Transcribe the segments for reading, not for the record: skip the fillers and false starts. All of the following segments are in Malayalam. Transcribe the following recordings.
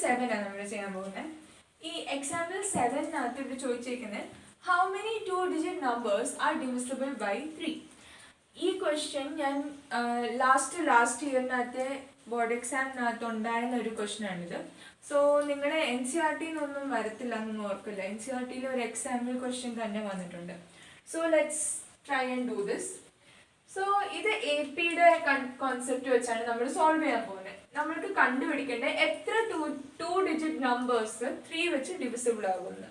7 ആണ് നമ്മൾ ചെയ്യാൻ പോകുന്നത്. ഈ എക്സാമ്പിൾ 7-നകത്ത് ഇവിടെ ചോദിച്ചിരിക്കുന്നത് how many 2-digit numbers are divisible by 3. ഈ ക്വസ്റ്റ്യൻ ഞാൻ ലാസ്റ്റ് ഇയറിനകത്തെ ബോർഡ് എക്സാമിനകത്ത് ഉണ്ടായിരുന്ന ഒരു ക്വസ്റ്റ്യൻ ആണിത്. സോ നിങ്ങളുടെ NCERT-നൊന്നും വരത്തില്ല എന്നൊന്നും ഓർക്കില്ല. NCERT-യിൽ ഒരു എക്സാമ്പിൾ ക്വസ്റ്റ്യൻ തന്നെ വന്നിട്ടുണ്ട്. So let's try and do this. So ഇത് AP-യുടെ കോൺസെപ്റ്റ് വെച്ചാണ് നമ്മൾ സോൾവ് ചെയ്യാൻ പോകുന്നത്. നമ്മൾക്ക് കണ്ടുപിടിക്കേണ്ട എത്ര 2-digit നമ്പേഴ്സ് 3 വെച്ച് ഡിവിസിബിൾ ആകുന്നു.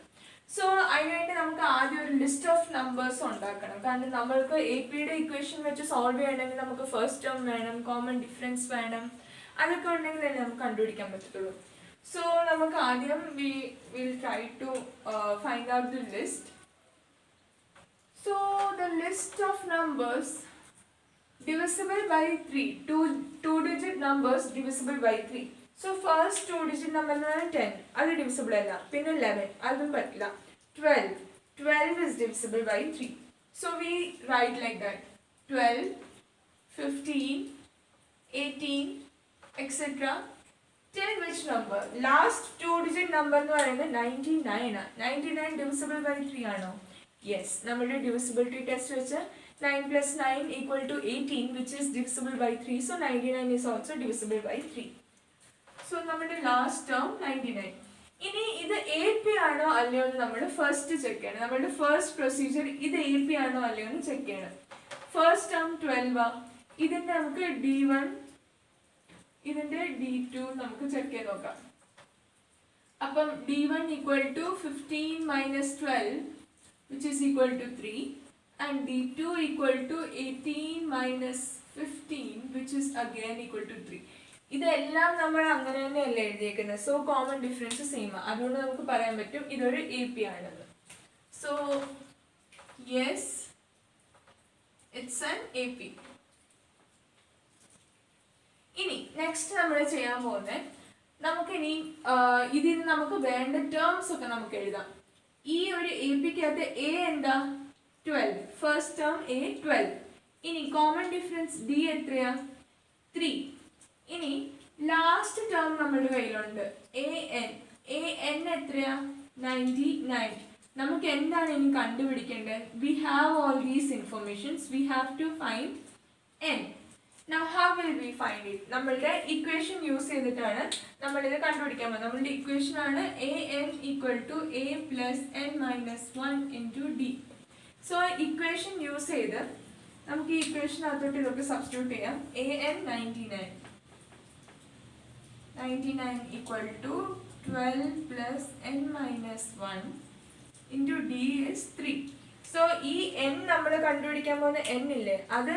സോ അതിനായിട്ട് നമുക്ക് ആദ്യം ഒരു ലിസ്റ്റ് ഓഫ് നമ്പേഴ്സ് ഉണ്ടാക്കണം. കാരണം നമ്മൾക്ക് AP-യുടെ ഇക്വേഷൻ വെച്ച് സോൾവ് ചെയ്യണമെങ്കിൽ നമുക്ക് ഫസ്റ്റ് ടേം വേണം, കോമൺ ഡിഫറൻസ് വേണം, അതൊക്കെ ഉണ്ടെങ്കിൽ തന്നെ നമുക്ക് കണ്ടുപിടിക്കാൻ പറ്റത്തുള്ളൂ. സോ നമുക്ക് ആദ്യം will try to find out the list. So the list of numbers divisible by 3, two-digit numbers divisible by 3. So first 2-digit number is 10, അത് divisible അല്ല. പിന്നെ 11, അതും പറ്റില്ല. 12 is divisible by 3. So we write like that: 12, 15, 18, etc. Till which number? Last 2-digit number എന്ന് പറയുന്നത് 99 ആണ്. 99 divisible by 3 ആണോ? Yes. നമ്മുടെ divisibility test വെച്ച് 9 plus 9 equal to 18, which is divisible by 3. So 99 is also divisible by 3. So നമ്മുടെ last term 99. ഇനി ഇത് AP ആണോ അല്ലയോ എന്ന് നമ്മൾ ഫസ്റ്റ് ചെക്ക് ചെയ്യണം. നമ്മുടെ ഫസ്റ്റ് പ്രൊസീജിയർ ഇത് AP ആണോ അല്ലയോ എന്ന് ചെക്ക് ചെയ്യണം. ഫസ്റ്റ് ടേം 12 ആ. ഇതിന്റെ നമുക്ക് D1, ഇതിന്റെ D2 നമുക്ക് ചെക്ക് ചെയ്ത് നോക്കാം. അപ്പം D1 equal to 15 minus 12, which is equal to 3. And D2 equal to 18 minus 15, which is again equal to 3. ഇതെല്ലാം നമ്മൾ അങ്ങനെ തന്നെയല്ല എഴുതിയേക്കുന്നത്. സോ കോമൺ ഡിഫറൻസ് സെയിം ആണ്. അതുകൊണ്ട് നമുക്ക് പറയാൻ പറ്റും ഇതൊരു AP ആണെന്ന്. So yes, it's an AP. ഇനി നെക്സ്റ്റ് നമ്മൾ ചെയ്യാൻ പോകുന്നത് നമുക്കിനി ഇതിൽ നമുക്ക് വേണ്ട ടേംസ് ഒക്കെ നമുക്ക് എഴുതാം. ഈ ഒരു APക്കകത്ത് A എന്താ? 12. First term A 12. ഇനി കോമൺ ഡിഫറൻസ് D എത്രയാ? 3. ഇനി ലാസ്റ്റ് ടേം നമ്മുടെ കയ്യിലുണ്ട് AN എത്രയാ? 99. നമുക്ക് എന്താണ് ഇനി കണ്ടുപിടിക്കേണ്ടത്? We have all these informations. We have to find N. Now how will we find it? നമ്മളുടെ ഇക്വേഷൻ യൂസ് ചെയ്തിട്ടാണ് നമ്മളിത് കണ്ടുപിടിക്കാൻ പോകുന്നത്. നമ്മളുടെ ഇക്വേഷൻ ആണ് AN equal to A plus N minus 1 into D. So equation use ചെയ്ത് നമുക്ക് ഈ ഇക്വേഷനകത്തോട്ട് ഇതൊക്കെ സബ്സ്റ്റിറ്റ്യൂട്ട് ചെയ്യാം. AN 99 equal to 12 plus N minus 1 into D is 3. So ഈ N നമ്മൾ കണ്ടുപിടിക്കാൻ പോകുന്ന N ഇല്ലേ, അത്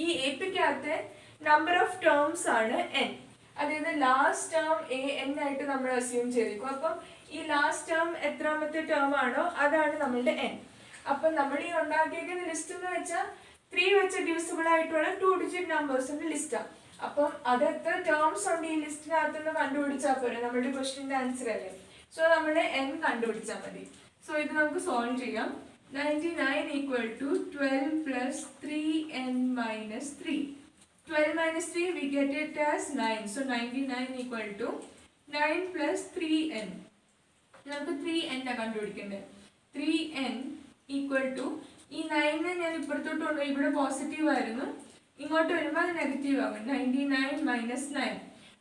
ഈ APക്കകത്തെ നമ്പർ ഓഫ് ടേംസ് ആണ് N. അതായത് ലാസ്റ്റ് ടേം AN ആയിട്ട് നമ്മൾ അസ്യൂം ചെയ്തിരിക്കും. അപ്പം ഈ ലാസ്റ്റ് ടേം എത്രാമത്തെ ടേം ആണോ അതാണ് നമ്മളുടെ N. അപ്പം നമ്മൾ ഈ ഉണ്ടാക്കിയിരിക്കുന്ന ലിസ്റ്റ് എന്ന് വെച്ചാൽ 3 വെച്ച് ഡിവിസിബിൾ ആയിട്ടുള്ള 2-digit നമ്പേഴ്സിന്റെ ലിസ്റ്റാണ്. അപ്പം അത് എത്ര ടേംസ് ഉണ്ട് ഈ ലിസ്റ്റിനകത്തുനിന്ന് കണ്ടുപിടിച്ചാൽ പോരെ, നമ്മുടെ ക്വസ്റ്റ്യൻ്റെ ആൻസർ അല്ലേ. സോ നമ്മൾ N കണ്ടുപിടിച്ചാൽ മതി. സോ ഇത് നമുക്ക് സോൾവ് ചെയ്യാം. 99 equal to 12 plus 3N minus 3. 12 minus 3 we get it as 9. So 99 equal to 9 plus 3N. നമുക്ക് 3N കണ്ടുപിടിക്കേണ്ടത്. 3N equal to ഈ 9 ഞാൻ ഇപ്പുറത്തോട്ട് കൊണ്ടുപോയി, ഇവിടെ പോസിറ്റീവ് ആയിരുന്നു, ഇങ്ങോട്ട് വരുമ്പോൾ അത് നെഗറ്റീവ് ആകും. 99 minus 9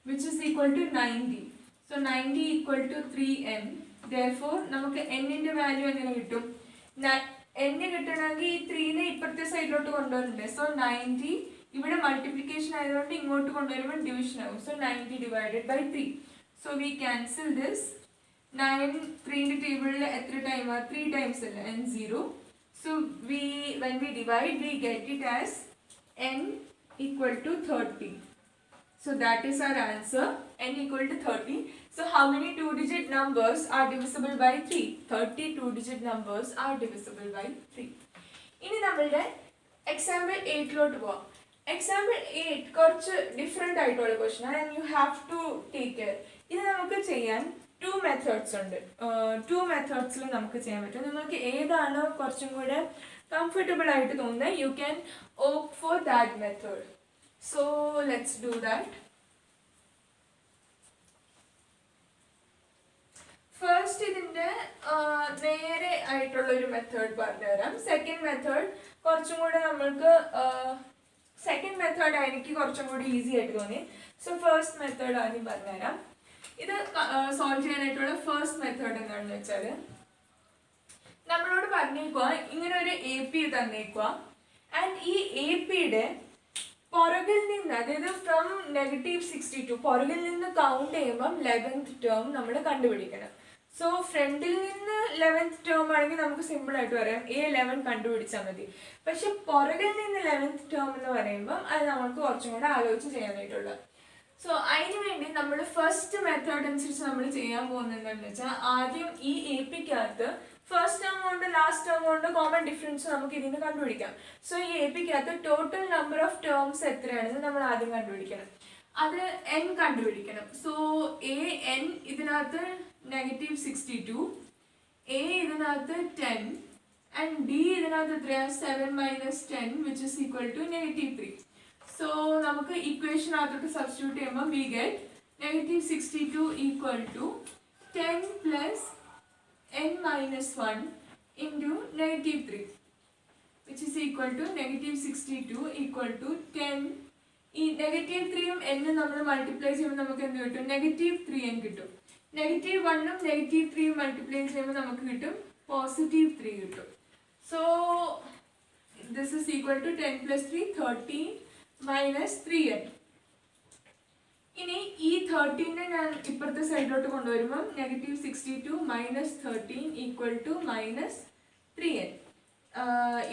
which is equal to 90. So 90 equal to 3N. Therefore നമുക്ക് N-ന്റെ വാല്യൂ എങ്ങനെ കിട്ടും? N കിട്ടണമെങ്കിൽ ഈ 3-നെ ഇപ്പുറത്തെ സൈഡിലോട്ട് കൊണ്ടുവരണ്ടേ. സോ 90 ഇവിടെ മൾട്ടിപ്ലിക്കേഷൻ ആയതുകൊണ്ട് ഇങ്ങോട്ട് കൊണ്ടുവരുമ്പോൾ ഡിവിഷൻ ആകും. So 90 divided by 3. So we cancel this. 9 3ന്റെ ടേബിളിൽ എത്ര ടൈമാ? 3 ടൈംസ് അല്ല, N 0. So when we divide we get it as N equal to 30. So that is our answer, N equal to 30. So how many 2-digit numbers are divisible by 3? 30 2-digit numbers are divisible by 3. ഇനി നമ്മളുടെ എക്സാമ്പിൾ 8ലോട്ട് പോവാം. എക്സാമ്പിൾ 8 കുറച്ച് ഡിഫറെൻ്റ് ആയിട്ടുള്ള ക്വസ്റ്റൻ ആണ്. You have to take care. ഇത് നമുക്ക് ചെയ്യാൻ 2 മെത്തേഡ്സ് ഉണ്ട്. 2 മെത്തേഡ്സിൽ നമുക്ക് ചെയ്യാൻ പറ്റും. നിങ്ങൾക്ക് ഏതാണോ കുറച്ചും കൂടെ കംഫർട്ടബിൾ ആയിട്ട് തോന്നുന്നത്, you can opt for that method. So let's do that. First ഇതിൻ്റെ നേരെ ആയിട്ടുള്ളൊരു മെത്തേഡ് പറഞ്ഞുതരാം. സെക്കൻഡ് മെത്തേഡ് കുറച്ചും കൂടെ നമ്മൾക്ക് സെക്കൻഡ് മെത്തേഡ് എനിക്ക് കുറച്ചും കൂടി ഈസി ആയിട്ട് തോന്നി. സോ ഫസ്റ്റ് മെത്തേഡ് ആദ്യം പറഞ്ഞുതരാം. ഇത് സോൾവ് ചെയ്യാനായിട്ടുള്ള ഫസ്റ്റ് മെത്തേഡ് എന്താണെന്ന് വെച്ചാൽ, നമ്മളോട് പറഞ്ഞേക്കുക ഇങ്ങനെ ഒരു എ പി തന്നേക്കുക. ആൻഡ് ഈ എ പിയുടെ പുറകിൽ നിന്ന്, അതായത് ഫ്രം -62 പുറകിൽ നിന്ന് കൗണ്ട് ചെയ്യുമ്പം 11th ടേം നമ്മൾ കണ്ടുപിടിക്കണം. സോ ഫ്രണ്ടിൽ നിന്ന് 11th ടേം ആണെങ്കിൽ നമുക്ക് സിമ്പിൾ ആയിട്ട് പറയാം A11 കണ്ടുപിടിച്ചാൽ മതി. പക്ഷെ പുറകിൽ നിന്ന് 11th ടേം എന്ന് പറയുമ്പം അത് നമുക്ക് കുറച്ചും കൂടെ ആലോചിച്ച് ചെയ്യാനായിട്ടുള്ളത്. സോ അതിന് വേണ്ടി നമ്മൾ ഫസ്റ്റ് മെത്തേഡ് അനുസരിച്ച് നമ്മൾ ചെയ്യാൻ പോകുന്നത് എന്താണെന്ന് വെച്ചാൽ, ആദ്യം ഈ എ പിക്കകത്ത് ഫസ്റ്റ് ടേം കൊണ്ട് ലാസ്റ്റ് ടേം കൊണ്ട് കോമൺ ഡിഫറൻസ് നമുക്ക് ഇതിന് കണ്ടുപിടിക്കാം. സോ ഈ എ പിക്കകത്ത് ടോട്ടൽ നമ്പർ ഓഫ് ടേംസ് എത്രയാണെന്ന് നമ്മൾ ആദ്യം കണ്ടുപിടിക്കണം. അത് n കണ്ടുപിടിക്കണം. സോ an ഇതിനകത്ത് -62, a ഇതിനകത്ത് 10 ആൻഡ് d ഇതിനകത്ത് എത്രയാണ് 7 - 10 which is equal to -3. So നമുക്ക് ഇക്വേഷനകത്തോട്ട് സബ്സ്റ്റിറ്റ്യൂട്ട് ചെയ്യുമ്പോൾ we get -62 equal to 10 plus n minus 1 into -3 which is equal to -62 equal to 10. ഈ -3 ഉം n നമ്മൾ മൾട്ടിപ്ലൈ ചെയ്യുമ്പോൾ നമുക്ക് എന്ത് കിട്ടും? -3n കിട്ടും. -1 ഉം -3 ഉം മൾട്ടിപ്ലൈ ചെയ്യുമ്പോൾ നമുക്ക് കിട്ടും +3 കിട്ടും. So this is equal to 10 + 3 13 minus 3n. ഇനി ഈ 13നെ ഞാൻ ഇപ്പുറത്തെ സൈഡിലോട്ട് കൊണ്ടുവരുമ്പോൾ -62 minus 13 equal to -3n.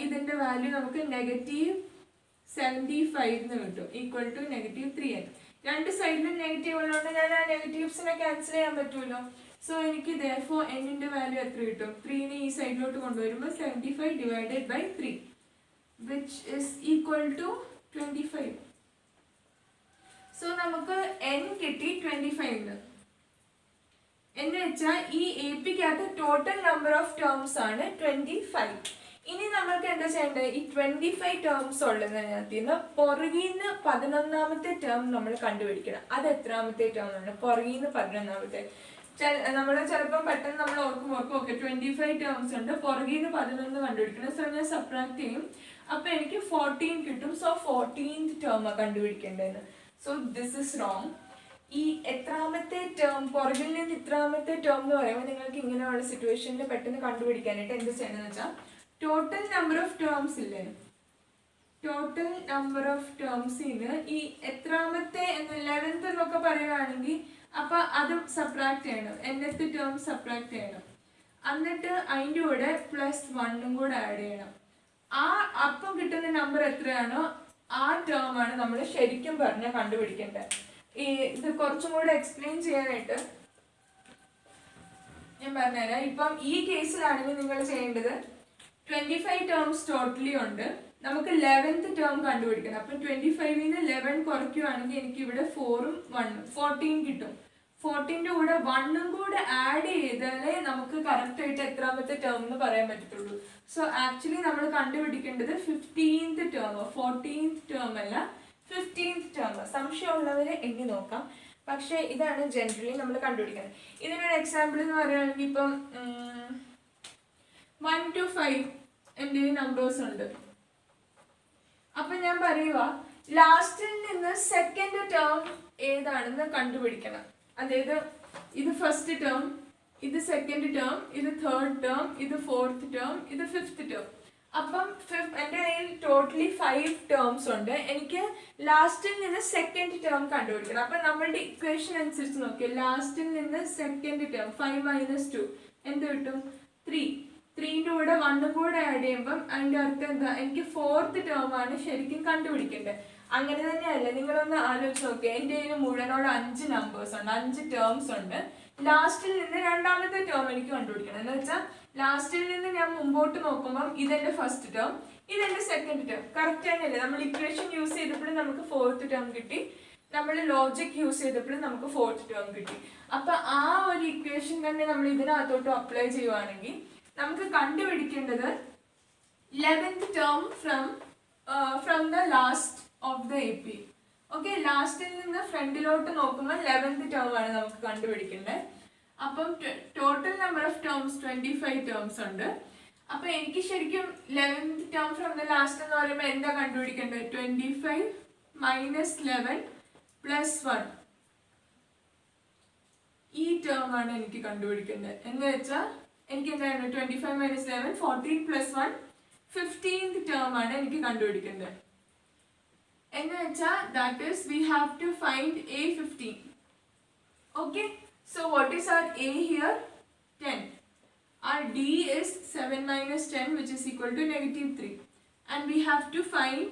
ഇതിൻ്റെ വാല്യൂ നമുക്ക് -75 എന്ന് കിട്ടും, ഈക്വൽ ടു -3n. രണ്ട് സൈഡിലും നെഗറ്റീവ് ഉള്ളതുകൊണ്ട് ഞാൻ ആ നെഗറ്റീവ്സിനെ ക്യാൻസൽ ചെയ്യാൻ പറ്റുമല്ലോ. സോ എനിക്ക് therefore n-ന്റെ വാല്യൂ എത്ര കിട്ടും? 3നെ ഈ സൈഡിലോട്ട് കൊണ്ടുവരുമ്പോൾ 75 divided by 3 which is equal to 25. So നമുക്ക് n കിട്ടി 25 എന്ന് വെച്ചാൽ ഈ എ പിക്കകത്ത് ടോട്ടൽ നമ്പർ ഓഫ് ടേംസ് ആണ് 25. ഇനി നമ്മൾക്ക് എന്താ ചെയ്യേണ്ടത്? ഈ 25 ടേംസ് ഉള്ളതിനകത്ത് നിന്ന് പുറകിൽ നിന്ന് 11ാമത്തെ ടേം നമ്മൾ കണ്ടുപിടിക്കണം. അത് എത്രാമത്തെ ടേം ആണ്? പുറകിൽ നിന്ന് 11ാമത്തെ. നമ്മൾ ചിലപ്പോൾ പെട്ടെന്ന് നമ്മൾ ഓർക്കും ഓക്കെ 25 ടേംസ് ഉണ്ട്, പുറകിൽ നിന്ന് 11 കണ്ടുപിടിക്കണം. സോ ഞാൻ സബ്ട്രാക്ട് ചെയ്യും, അപ്പോൾ എനിക്ക് 14 കിട്ടും. സോ 14th ടേം കണ്ടുപിടിക്കേണ്ടതെന്ന്. So this is wrong. ഈ എത്രാമത്തെ ടേം, പുറകിൽ നിന്ന് ഇത്രാമത്തെ ടേം എന്ന് പറയുമ്പോൾ നിങ്ങൾക്ക് ഇങ്ങനെയുള്ള സിറ്റുവേഷനിൽ പെട്ടെന്ന് കണ്ടുപിടിക്കാനായിട്ട് എന്ത് ചെയ്യണമെന്ന് വെച്ചാൽ, ടോട്ടൽ നമ്പർ ഓഫ് ടേംസ് ഇല്ലേ, ടോട്ടൽ നമ്പർ ഓഫ് ടേംസിന് ഈ എത്രാമത്തെ 11th എന്നൊക്കെ പറയുകയാണെങ്കിൽ അപ്പം അത് സബ്ട്രാക്ട് ചെയ്യണം, nth ടേം സബ്ട്രാക്ട് ചെയ്യണം. എന്നിട്ട് അതിൻ്റെ കൂടെ +1 കൂടെ ആഡ് ചെയ്യണം. ആ അപ്പം കിട്ടുന്ന നമ്പർ എത്രയാണോ ആ ടേം ആണ് നമ്മൾ ശരിക്കും പറഞ്ഞാൽ കണ്ടുപിടിക്കേണ്ടത്. ഇത് കുറച്ചും കൂടെ എക്സ്പ്ലെയിൻ ചെയ്യാനായിട്ട് ഞാൻ പറഞ്ഞുതരാം. ഇപ്പം ഈ കേസിലാണെങ്കിൽ നിങ്ങൾ ചെയ്യേണ്ടത് 25 ടേംസ് ടോട്ടലി ഉണ്ട്, നമുക്ക് 11th ടേം കണ്ടുപിടിക്കണം. അപ്പം 25ന് 11 കുറയ്ക്കുകയാണെങ്കിൽ എനിക്ക് ഇവിടെ 4ഉം 1ഉം 14 കിട്ടും. 14ന്റെ കൂടെ 1ഉം കൂടെ ആഡ് ചെയ്താലേ നമുക്ക് കറക്റ്റ് ആയിട്ട് എത്രാമത്തെ ടേം എന്ന് പറയാൻ പറ്റത്തുള്ളൂ. സോ ആക്ച്വലി നമ്മൾ കണ്ടുപിടിക്കേണ്ടത് 15th ടേം, 14th ടേം അല്ല 15th ടേം. സംശയമുള്ളവരെ എണ്ണി നോക്കാം. പക്ഷേ ഇതാണ് ജനറലി നമ്മൾ കണ്ടുപിടിക്കുന്നത്. ഇതിനൊരു എക്സാമ്പിൾ എന്ന് പറയുകയാണെങ്കിൽ ഇപ്പം 1 to 5 എൻ്റെ നമ്പേഴ്സ് ഉണ്ട്. അപ്പം ഞാൻ പറയുക ലാസ്റ്റിൽ നിന്ന് സെക്കൻഡ് ടേം ഏതാണെന്ന് കണ്ടുപിടിക്കണം. അതായത് ഇത് ഫസ്റ്റ് ടേം, ഇത് സെക്കൻഡ് ടേം, ഇത് തേർഡ് ടേം, ഇത് ഫോർത്ത് ടേം, ഇത് ഫിഫ്ത്ത് ടേം. അപ്പം എൻ്റെ കയ്യിൽ ടോട്ടലി 5 ടേംസ് ഉണ്ട്. എനിക്ക് ലാസ്റ്റിൽ നിന്ന് സെക്കൻഡ് ടേം കണ്ടുപിടിക്കണം. അപ്പം നമ്മളുടെ ഇക്വേഷൻ അനുസരിച്ച് നോക്കിയാൽ ലാസ്റ്റിൽ നിന്ന് സെക്കൻഡ് ടേം 5 - 2 എന്ത് കിട്ടും? 3. 3ന്റെ കൂടെ 1ഉം കൂടെ ആഡ് ചെയ്യുമ്പം അതിൻ്റെ അർത്ഥം എന്താ? എനിക്ക് 4th ടേം ആണ് ശരിക്കും കണ്ടുപിടിക്കേണ്ടത്. അങ്ങനെ തന്നെയല്ല, നിങ്ങളൊന്ന് ആലോചിച്ച് നോക്കുക. എൻ്റെ കയ്യിൽ മുഴുവനോട് 5 നമ്പേഴ്സ് ഉണ്ട്, 5 ടേംസ് ഉണ്ട്. ലാസ്റ്റിൽ നിന്ന് രണ്ടാമത്തെ ടേം എനിക്ക് കണ്ടുപിടിക്കണം. എന്ന് വെച്ചാൽ ലാസ്റ്റിൽ നിന്ന് ഞാൻ മുമ്പോട്ട് നോക്കുമ്പം ഇതെൻ്റെ ഫസ്റ്റ് ടേം, ഇതെൻ്റെ സെക്കൻഡ് ടേം. കറക്റ്റ് തന്നെയല്ലേ? നമ്മൾ ഇക്വേഷൻ യൂസ് ചെയ്തപ്പോഴും നമുക്ക് 4th ടേം കിട്ടി, നമ്മൾ ലോജിക് യൂസ് ചെയ്തപ്പോഴും നമുക്ക് 4th ടേം കിട്ടി. അപ്പം ആ ഒരു ഇക്വേഷൻ തന്നെ നമ്മൾ ഇതിനകത്തോട്ട് അപ്ലൈ ചെയ്യുവാണെങ്കിൽ നമുക്ക് കണ്ടുപിടിക്കേണ്ടത് 11th term from the last of the A P. Okay, ലാസ്റ്റിൽ നിന്ന് ഫ്രണ്ടിലോട്ട് നോക്കുമ്പോൾ 11th ടേം ആണ് നമുക്ക് കണ്ടുപിടിക്കേണ്ടത്. അപ്പം total number of terms 25 terms ഉണ്ട്. അപ്പം എനിക്ക് ശരിക്കും 11th term from the last എന്ന് പറയുമ്പോൾ എന്താ കണ്ടുപിടിക്കേണ്ടത്? 25 മൈനസ് 11 പ്ലസ് 1 ഈ ടേം ആണ് എനിക്ക് കണ്ടുപിടിക്കേണ്ടത്. എന്ന് വെച്ചാൽ എനിക്ക് എന്താണ് 25 മൈനസ് 11 14 പ്ലസ് 1 15th ടേം ആണ് എനിക്ക് കണ്ടുപിടിക്കേണ്ടത്. എന്ന് വെച്ചാൽ that is we have to find A15. Okay, so what is our A here? 10. Our D is 7 minus 10, which is equal to -3. And we have to find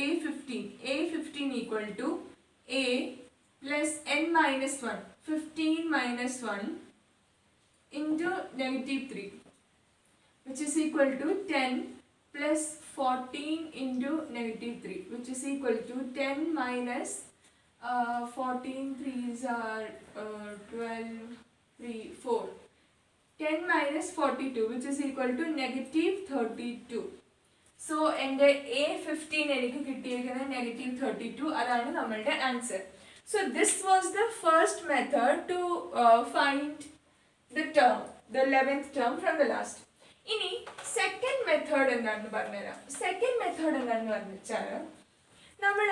A15. A15 equal to A plus n minus 1. 15 minus 1 into -3, which is equal to 10 plus 14 into -3, which is equal to 10 minus 14 3s are 12 3 4. 10 minus 42, which is equal to -32. So എൻ്റെ A15 എനിക്ക് കിട്ടിയിരിക്കുന്നത് -32. അതാണ് നമ്മളുടെ answer. So this was the first method to find the term, the 11th term from the last. ഇനി സെക്കൻഡ് മെത്തേഡ് എന്താണെന്ന് പറഞ്ഞുതരാം. സെക്കൻഡ് മെത്തേഡ് എന്താണെന്ന് പറഞ്ഞാൽ നമ്മൾ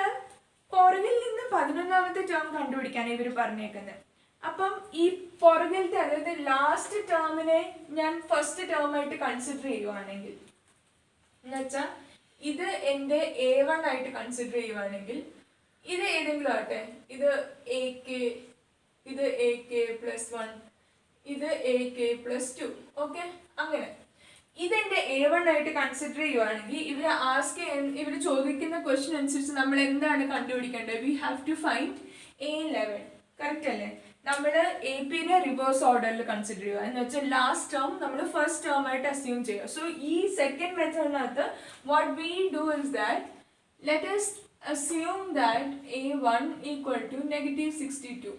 പുറകിൽ നിന്ന് 11ാമത്തെ ടേം കണ്ടുപിടിക്കാൻ ഇവർ പറഞ്ഞേക്കുന്നത്. അപ്പം ഈ പുറകിലത്തെ അതായത് ലാസ്റ്റ് ടേമിനെ ഞാൻ ഫസ്റ്റ് ടേം ആയിട്ട് കൺസിഡർ ചെയ്യുവാണെങ്കിൽ, എന്നുവെച്ചാൽ ഇത് എൻ്റെ A1 ആയിട്ട് കൺസിഡർ ചെയ്യുവാണെങ്കിൽ ഇത് ഏതെങ്കിലും ആട്ടെ, ഇത് AK, ഇത് AK പ്ലസ് 1, ഇത് AK പ്ലസ് 2. ഓക്കെ, അങ്ങനെ ഇതെന്റെ A1 ആയിട്ട് കൺസിഡർ ചെയ്യുവാണെങ്കിൽ ഇവർ ചോദിക്കുന്ന ക്വസ്റ്റ്യൻ അനുസരിച്ച് നമ്മൾ എന്താണ് കണ്ടുപിടിക്കേണ്ടത്? We have to find A11. Correct അല്ലേ? നമ്മൾ AP-നെ റിവേഴ്സ് ഓർഡറിൽ കൺസിഡർ ചെയ്യുക. എന്ന് വെച്ചാൽ ലാസ്റ്റ് ടേം നമ്മൾ ഫസ്റ്റ് ടേം ആയിട്ട് അസ്യൂം ചെയ്യുക. സോ ഈ സെക്കൻഡ് മെത്തേഡിനകത്ത് what we do is that let us assume that A1 equal to -62.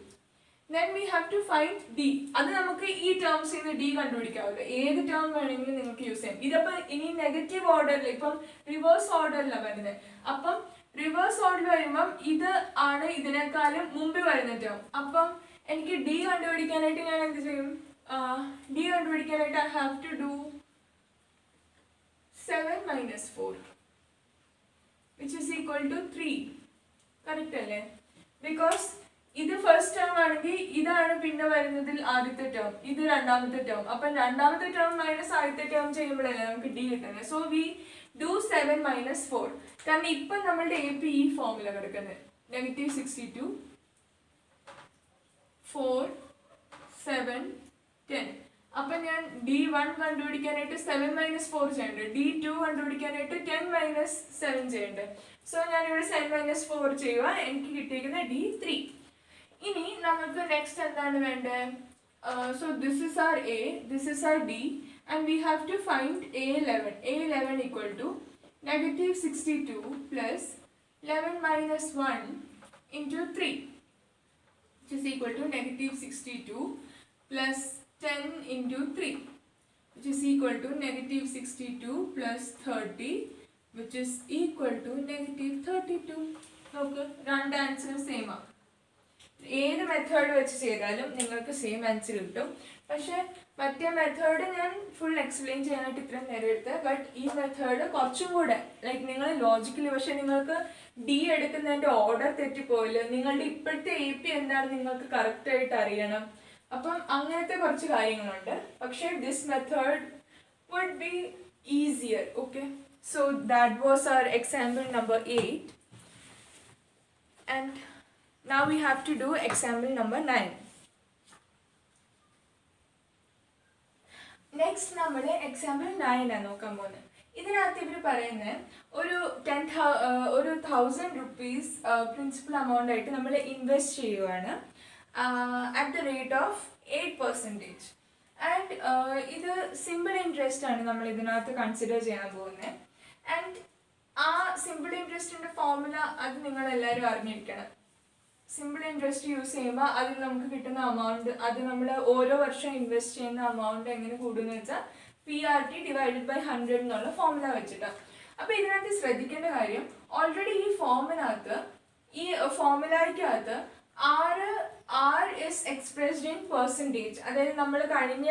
Then we have to find D. അത് നമുക്ക് ഈ ടേംസിൽ നിന്ന് D കണ്ടുപിടിക്കാമല്ലോ. ഏത് ടേം വേണമെങ്കിലും നിങ്ങൾക്ക് യൂസ് ചെയ്യാം. ഇതിപ്പോൾ ഇനി നെഗറ്റീവ് ഓർഡറിൽ, ഇപ്പം റിവേഴ്സ് ഓർഡറിലാണ് വരുന്നത്. അപ്പം റിവേഴ്സ് ഓർഡർ വരുമ്പം ഇത് ആണ് ഇതിനേക്കാളും മുമ്പ് വരുന്ന ടേം. അപ്പം എനിക്ക് D കണ്ടുപിടിക്കാനായിട്ട് ഞാൻ എന്ത് ചെയ്യും? D കണ്ടുപിടിക്കാനായിട്ട് I have to do 7 minus 4, which is equal to 3. Correct അല്ലേ? ബിക്കോസ് ഇത് ഫസ്റ്റ് ടേം ആണെങ്കിൽ ഇതാണ് പിന്നെ വരുന്നതിൽ ആദ്യത്തെ ടേം, ഇത് രണ്ടാമത്തെ ടേം. അപ്പം രണ്ടാമത്തെ ടേം മൈനസ് ആദ്യത്തെ ടേം ചെയ്യുമ്പോഴല്ലേ നമുക്ക് D കിട്ടുന്നത്. So we do 7 minus 4. കാരണം ഇപ്പം നമ്മളുടെ AP ഈ ഫോമില കിടക്കുന്നത് -62 4 7 10. അപ്പം ഞാൻ D1 കണ്ടുപിടിക്കാനായിട്ട് 7 minus 4 ചെയ്യണ്ടേ, D2 കണ്ടുപിടിക്കാനായിട്ട് 10 minus 7 ചെയ്യണ്ടേ. സോ ഞാനിവിടെ 7 minus 4 ചെയ്യുക, എനിക്ക് കിട്ടിയിരിക്കുന്ന D3. ഇനി നമുക്ക് നെക്സ്റ്റ് എന്താണ് വേണ്ടത്? So this is our A, this is our D, and we have to find A11. A11 equal to -62 plus 11 minus 1 into 3, which is equal to -62 plus 10 into 3, which is equal to -62 plus 30, which is equal to -32. നോക്ക്, രണ്ട് ആൻസറും സെയിം ആണ്. ഏത് മെത്തേഡ് വെച്ച് ചെയ്താലും നിങ്ങൾക്ക് സെയിം ആൻസർ കിട്ടും. പക്ഷെ മറ്റേ മെത്തേഡ് ഞാൻ ഫുൾ എക്സ്പ്ലെയിൻ ചെയ്യാനായിട്ട് ഇത്രയും നേരം എടുത്തത്. ബട്ട് ഈ മെത്തേഡ് കുറച്ചും കൂടെ ലൈക്ക് നിങ്ങൾ ലോജിക്കലി, പക്ഷെ നിങ്ങൾക്ക് D എടുക്കുന്നതിൻ്റെ ഓർഡർ തെറ്റിപ്പോയില്ല. നിങ്ങളുടെ ഇപ്പോഴത്തെ AP എന്താണ് നിങ്ങൾക്ക് കറക്റ്റായിട്ട് അറിയണം. അപ്പം അങ്ങനത്തെ കുറച്ച് കാര്യങ്ങളുണ്ട്. പക്ഷേ this method would be easier. Okay, so that was our example number 8. And now we have to do example number 9. Next നമ്മൾ എക്സാമ്പിൾ 9 ആണ് നോക്കാൻ പോകുന്നത്. ഇതിനകത്ത് ഇവർ പറയുന്നത് ഒരു 1000 rupees പ്രിൻസിപ്പൽ എമൗണ്ട് ആയിട്ട് നമ്മൾ ഇൻവെസ്റ്റ് ചെയ്യുവാണ് at the rate of 8%. And ഇത് സിമ്പിൾ ഇൻട്രസ്റ്റ് ആണ് നമ്മൾ ഇതിനകത്ത് കൺസിഡർ ചെയ്യാൻ പോകുന്നത്. ആൻഡ് ആ സിമ്പിൾ ഇൻട്രസ്റ്റിൻ്റെ ഫോർമുല അത് നിങ്ങളെല്ലാവരും അറിഞ്ഞിരിക്കണം. സിമ്പിൾ ഇൻട്രസ്റ്റ് യൂസ് ചെയ്യുമ്പോൾ അതിൽ നമുക്ക് കിട്ടുന്ന എമൗണ്ട്, അത് നമ്മൾ ഓരോ വർഷം ഇൻവെസ്റ്റ് ചെയ്യുന്ന എമൗണ്ട് എങ്ങനെ കൂടുമെന്ന് വെച്ചാൽ PRT ഡിവൈഡഡ് ബൈ 100 എന്നുള്ള ഫോർമുല വെച്ചിട്ടാണ്. അപ്പോൾ ഇതിനകത്ത് ശ്രദ്ധിക്കേണ്ട കാര്യം, ഓൾറെഡി ഈ ഫോമിനകത്ത് ഈ ഫോർമുലയ്ക്കകത്ത് R is expressed in percentage. അതായത് നമ്മൾ കഴിഞ്ഞ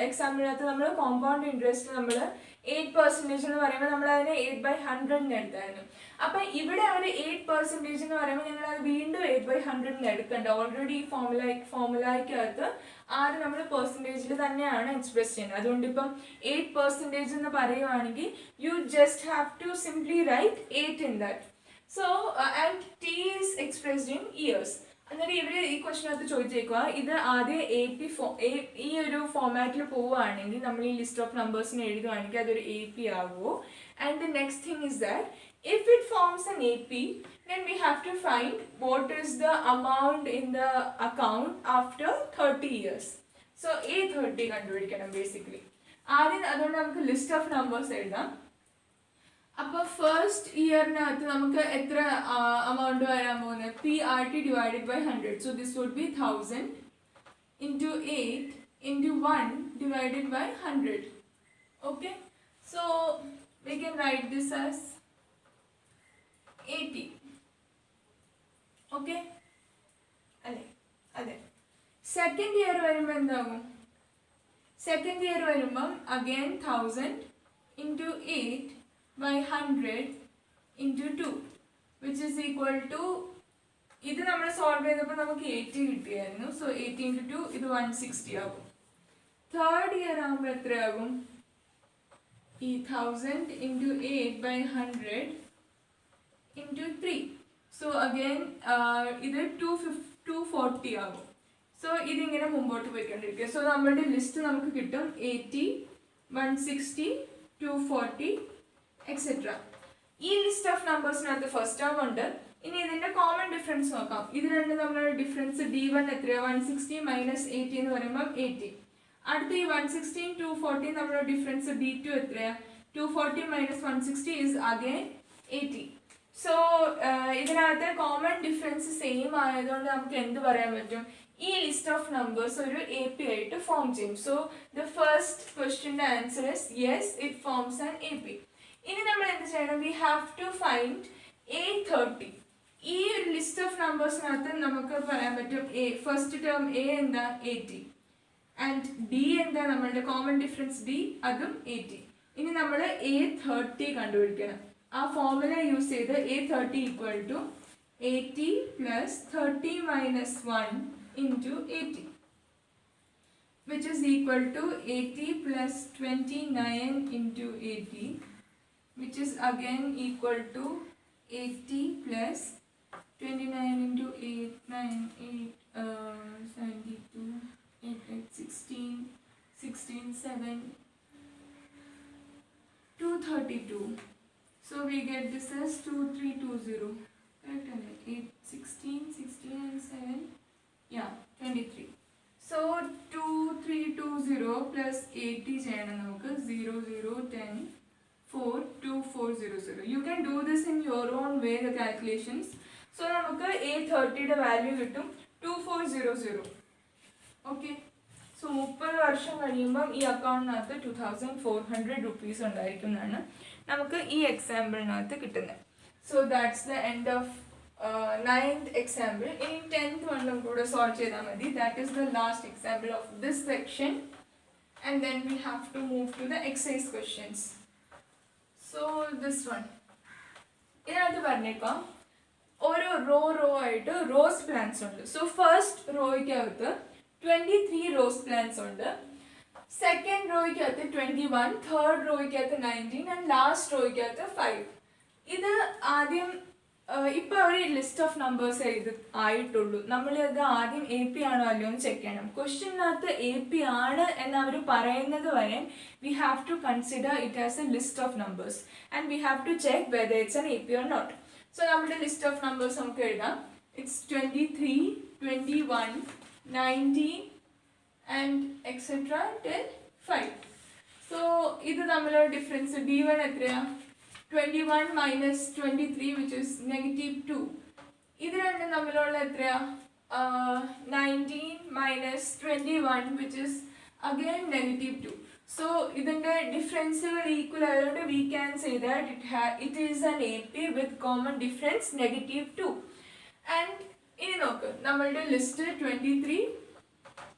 എക്സാമ്പിളിനകത്ത് നമ്മൾ കോമ്പൗണ്ട് ഇൻട്രസ്റ്റ് നമ്മൾ 8% എന്ന് പറയുമ്പോൾ നമ്മൾ അതിനെ 8/100 എടുത്തായിരുന്നു. അപ്പം ഇവിടെ അവർ 8% എന്ന് പറയുമ്പോൾ ഞങ്ങൾ അത് വീണ്ടും 8/100 എടുക്കണ്ട. ഓൾറെഡി ഈ ഫോമുലയ്ക്കകത്ത് ആറ് നമ്മൾ പെർസെൻറ്റേജിൽ തന്നെയാണ് എക്സ്പ്രസ് ചെയ്യുന്നത്. അതുകൊണ്ട് ഇപ്പം 8% എന്ന് പറയുവാണെങ്കിൽ you just have to simply write 8 in that. So and T is expressed in years. എന്നിട്ട് ഇവർ ഈ ക്വസ്റ്റിനകത്ത് ചോദിച്ചേക്കുക, ഇത് ആദ്യം ഈ ഒരു ഫോമാറ്റിൽ പോവുകയാണെങ്കിൽ നമ്മൾ ഈ ലിസ്റ്റ് ഓഫ് നമ്പേഴ്സിന് എഴുതുകയാണെങ്കിൽ അതൊരു AP ആകുമോ? And the next thing is that if it forms an AP, then we have to find what is the amount in the account after 30 years. So A30 കണ്ടുപിടിക്കണം ബേസിക്കലി. ആദ്യം അതുകൊണ്ട് നമുക്ക് ലിസ്റ്റ് ഓഫ് നമ്പേഴ്സ് എഴുതാം. അപ്പോൾ ഫസ്റ്റ് ഇയറിനകത്ത് നമുക്ക് എത്ര amount വരാൻ പോകുന്നത്? PRT divided by 100. So this would be 1000 into 8 into 1 divided by 100. Okay, so we can write this as 80. Okay, അതെ. സെക്കൻഡ് ഇയർ വരുമ്പോൾ എന്താകും? സെക്കൻഡ് ഇയർ വരുമ്പം again 1000 into 8 by 100 into 2 which is equal to, ഇത് നമ്മൾ സോൾവ് ചെയ്തപ്പോൾ നമുക്ക് 80 കിട്ടിയായിരുന്നു. സോ 80 into 2 ഇത് 160 ആകും. തേർഡ് ഇയർ ആകുമ്പോൾ എത്രയാകും? ഈ 1000 into 8 by 100 into 3. So again ഇത് 240 ആകും. സോ ഇതിങ്ങനെ മുമ്പോട്ട് പോയിക്കൊണ്ടിരിക്കുക. സോ നമ്മളുടെ ലിസ്റ്റ് നമുക്ക് കിട്ടും 80, 160, 240 എക്സെട്ര. ഈ ലിസ്റ്റ് ഓഫ് നമ്പേഴ്സിനകത്ത് ഫസ്റ്റ് ടേം ഉണ്ട്. ഇനി ഇതിന്റെ കോമൺ ഡിഫറൻസ് നോക്കാം. ഇത് രണ്ടും തമ്മിലുള്ള ഡിഫറൻസ് D1 എത്രയാണ്? 160 മൈനസ് 80 എന്ന് പറയുമ്പോൾ 80. അടുത്ത ഈ 160 240 നമ്മളുടെ ഡിഫറൻസ് D2 എത്രയാണ്? 240 മൈനസ് 160 is again 80. സോ ഇതിനകത്ത് കോമൺ ഡിഫറൻസ് സെയിം ആയതുകൊണ്ട് നമുക്ക് എന്ത് പറയാൻ പറ്റും? ഈ ലിസ്റ്റ് ഓഫ് നമ്പേഴ്സ് ഒരു AP ആയിട്ട് ഫോം ചെയ്യും. സോ ദ ഫസ്റ്റ് ക്വസ്റ്റ്യൻ്റെ answer is yes, it forms an AP. ഇനി നമ്മൾ എന്ത് ചെയ്യണം? We have to find A30. ഈ ഒരു ലിസ്റ്റ് ഓഫ് നമ്പേഴ്സിനകത്ത് നമുക്ക് പറയാൻ പറ്റും ഫസ്റ്റ് ടേം A എന്താ? 80. ആൻഡ് D എന്താ? നമ്മളുടെ കോമൺ ഡിഫറൻസ് D, അതും 80. ഇനി നമ്മൾ A30 കണ്ടുപിടിക്കണം. ആ ഫോർമുല യൂസ് ചെയ്ത് A30 equal to 80 plus 30 minus 1 into 80 which is equal to 80 plus 29 into 80 which is again equal to 80 plus 29 into 8, 9, 8, 72, 8, 8, 16, 16, 7, 232. So we get this as 2320. Correct? 8, 16, 16 and 7. Yeah, 23. So 2320 plus 80 ചെയ്യണം നമുക്ക്. 0, 0, 10, 4, 2, 4, 0, 0. You can do this in your own way, the calculations. So നമുക്ക് A30യുടെ വാല്യൂ കിട്ടും 2400. ഓക്കെ, സോ 30 വർഷം കഴിയുമ്പം ഈ അക്കൗണ്ടിനകത്ത് 2400 rupees ഉണ്ടായിരിക്കും എന്നാണ് നമുക്ക് ഈ എക്സാമ്പിളിനകത്ത് കിട്ടുന്നത്. So that's the end of 9th example. ഇനി 10th വണ്ണം കൂടെ സോൾവ് ചെയ്താൽ മതി. That is the last example of this section and then we have to move to the exercise questions. So this one ഇതിനകത്ത് പറഞ്ഞേക്കാം ഓരോ റോ ആയിട്ട് റോസ് പ്ലാന്റ്സ് ഉണ്ട്. സോ ഫസ്റ്റ് റോയ്ക്കകത്ത് 23 റോസ് പ്ലാന്റ്സ് ഉണ്ട്. സെക്കൻഡ് റോയ്ക്കകത്ത് 21, തേർഡ് റോയ്ക്കകത്ത് 19 ആൻഡ് ലാസ്റ്റ് റോയ്ക്കകത്ത് 5. ഇത് ആദ്യം ഇപ്പോൾ അവർ ലിസ്റ്റ് ഓഫ് നമ്പേഴ്സ് ആയിട്ടുള്ളൂ. നമ്മളിത് ആദ്യം AP ആണോ അല്ലയോ എന്ന് ചെക്ക് ചെയ്യണം. ക്വസ്റ്റ്യനകത്ത് AP ആണ് എന്ന് അവർ പറയുന്നത് വരെ we have to consider it as a list of numbers and we have to check whether it's an AP or not. So നമ്മുടെ ലിസ്റ്റ് ഓഫ് നമ്പേഴ്സ് നമുക്ക് എഴുതാം. It's 23, 21, 19 and etcetera till 5. So ഇത് തമ്മിലുള്ള ഡിഫറൻസ് D1 എത്രയാണ്? 21 minus 23 which is -2. ഇത് രണ്ടും തമ്മിലുള്ള എത്രയാ? 19 minus 21 which is again -2. So ഇതിന്റെ ഡിഫറൻസുകൾ ഈക്വൽ ആയതുകൊണ്ട് we can say that it is an AP with common difference -2. And ഇനി നോക്ക്, നമ്മളുടെ ലിസ്റ്റ് 23,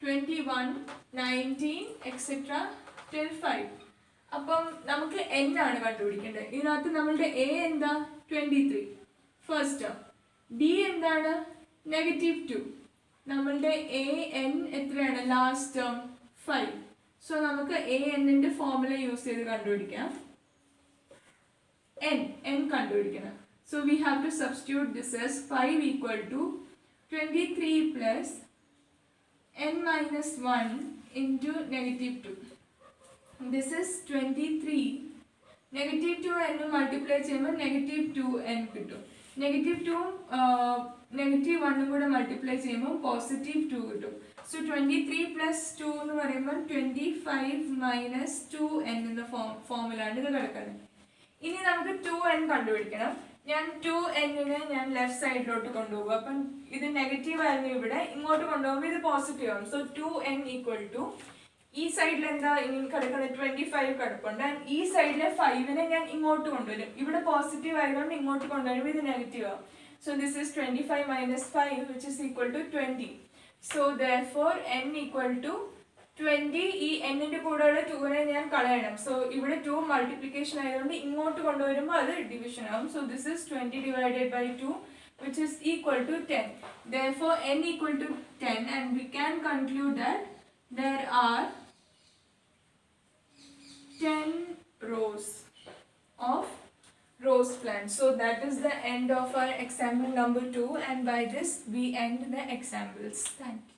21, 19 എക്സെട്ര ടിൽ 5. അപ്പം നമുക്ക് n ആണ് കണ്ടുപിടിക്കേണ്ടത്. ഇതിനകത്ത് നമ്മളുടെ a എന്താ 23 ഫസ്റ്റ് ടേം, d എന്താണ് -2, നമ്മളുടെ a n എത്രയാണ് ലാസ്റ്റ് ടേം 5. സോ നമുക്ക് a n ഫോർമുല യൂസ് ചെയ്ത് കണ്ടുപിടിക്കാം. n കണ്ടുപിടിക്കണം. So we have to substitute this as 5 equal to 23 plus n minus 1 into -2. This is 23. -2n multiply ചെയ്യുമ്പോൾ -2n കിട്ടും. -2 -1 കൂടെ മൾട്ടിപ്ലൈ ചെയ്യുമ്പോൾ +2 കിട്ടും. സോ 23 plus 2 എന്ന് പറയുമ്പോൾ 25 minus 2n എന്ന ഫോമിലാണ് ഇത് കിടക്കുന്നത്. ഇനി നമുക്ക് 2n കണ്ടുപിടിക്കണം. ഞാൻ 2n ഞാൻ ലെഫ്റ്റ് സൈഡിലോട്ട് കൊണ്ടുപോകും. അപ്പം ഇത് നെഗറ്റീവ് ആയിരുന്നു, ഇവിടെ ഇങ്ങോട്ട് കൊണ്ടുപോകുമ്പോൾ ഇത് പോസിറ്റീവ് ആവും. സോ 2n ഈക്വൽ ടു, ഈ സൈഡിൽ എന്താ ഇനി കിടക്കുന്നത് 25 കിടപ്പുണ്ട്. ഈ സൈഡിലെ 5നെ ഞാൻ ഇങ്ങോട്ട് കൊണ്ടുവരും. ഇവിടെ പോസിറ്റീവ് ആയതുകൊണ്ട് ഇങ്ങോട്ട് കൊണ്ടുവരുമ്പോൾ ഇത് നെഗറ്റീവ് ആവും. So this is 25 minus 5 which is equal to 20. So therefore n equal to 20. ഈ n-ന്റെ കൂടെയുള്ള 2നെ ഞാൻ കളയണം. സോ ഇവിടെ 2 മൾട്ടിപ്ലിക്കേഷൻ ആയതുകൊണ്ട് ഇങ്ങോട്ട് കൊണ്ടുവരുമ്പോൾ അത് ഡിവിഷൻ ആവും. So this is 20 divided by 2 which is equal to 10. Therefore n equal to 10 and we can conclude that there are 10 rows of rose plants. So that is the end of our example number 2, and by this we end the examples. Thank you.